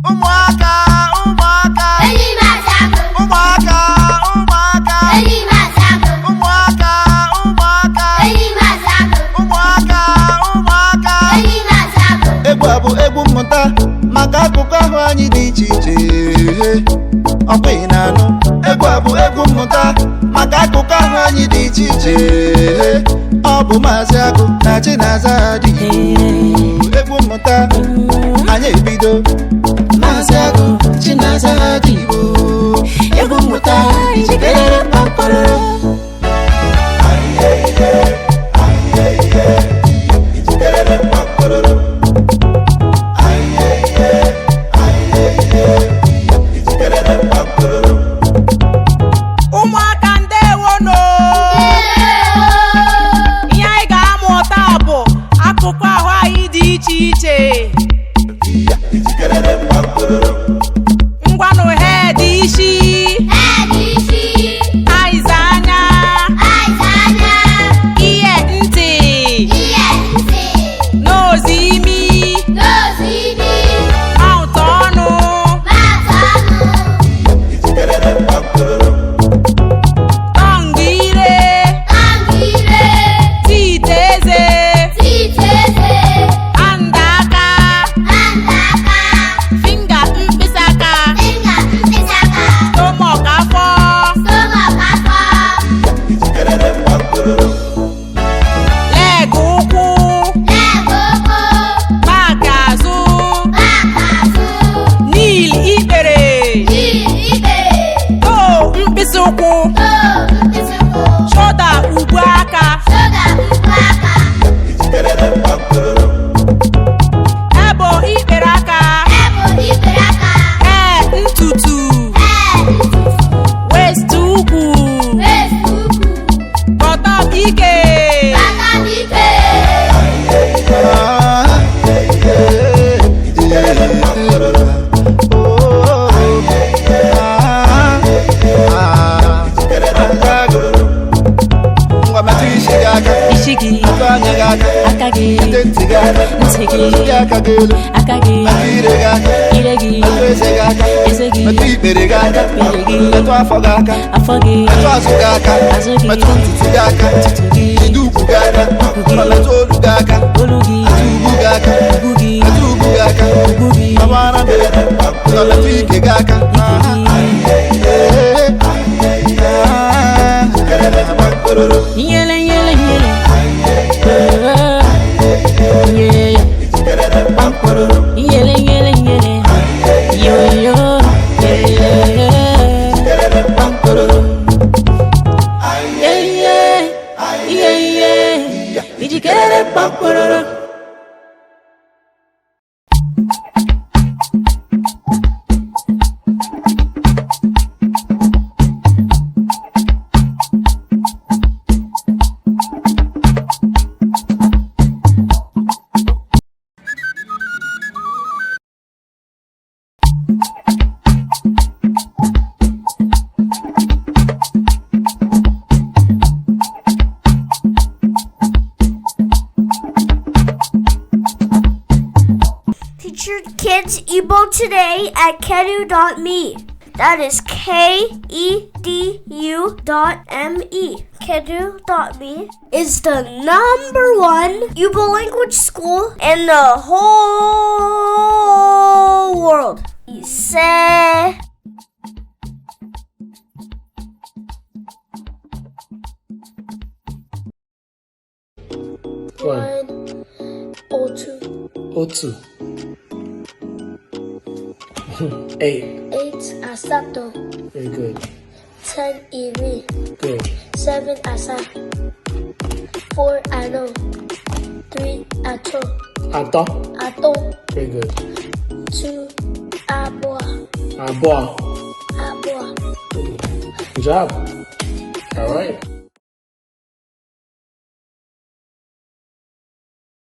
Umuaka, umuaka. Elimazago. Umuaka, umuaka. Elimazago. Umuaka, umuaka. Elimazago. Umuaka, umuaka. Elimazago. Egwu a bụ egwu mmụta maka akụkọ ahụ anyị dị iche iche. Ọkwa ị na-anụ? Egwu a bụ egwu mmụta maka akụkọ ahụ anyị dị iche iche. Ọ bụ Maazị Agụ na Chinaza dị Igbo. Egwu mmụta anyị ebido. Maazị Agụ, Chinaza dị Igbo. Egwu mmụta jikere kpakọrọ. Ụmụaka ndewono. Ihe anyị ga-amụta bụ akụkụ ahụ anyị dị iche iche. Ngwanụ head isi, eyes anya, ihe ntị, nose imi, mouth ọnụ, tongue ire, teeth eze, hand aka, finger mkpịsị aka, stomach afọ, leg ụkwụ, back azụ, knee ikpere, toe mkpịsị ụkwụ, shoulder ubu aka, elbow ikpere aka, hair ntutu, waist ukwu, bottom ike. Ngwa metụ isi gị aka, Isi gị, atụ anya gị aka, aka gị, ite ntị gị aka, ntị gị, metụ aka gị elu, aka gị, metụ ire gị aka, ire gị, metụ eze gị aka, eze gị, metụ ikpere gị aka, ikpere gị, metụ afọ gị aka, afọ gị, metụ azụ gị aka, azụ gị, metụ ntutu gị aka, ntutu gị, jide ukwu gị aka, ma metụ olu gị aka, olu gị, metụ ugwu gị aka, ugwu gị, metụ ugwu gị aka, ugwu gị, amara mere, ma metụ ike gị aka. Nyele, nyele, nyele. Yeah. Nyele, nyele, nyele. Yo, yo. Yeah, yeah. Yeah, yeah. Yeah, yeah. Ijikere kpakpọrọ. Teacher Kids Igbo today at kedu.me. That is KEDU.me. Kedu.me is the #1 Igbo language school in the whole world. Say. One, O2. 8. 8 Asato. Very good. 10 Iri. Good. 7 Asa. 4 Ano. 3 Ato. Ato. Ato. Very good. 2 Abua. Aboa. Abua. Good job. All right.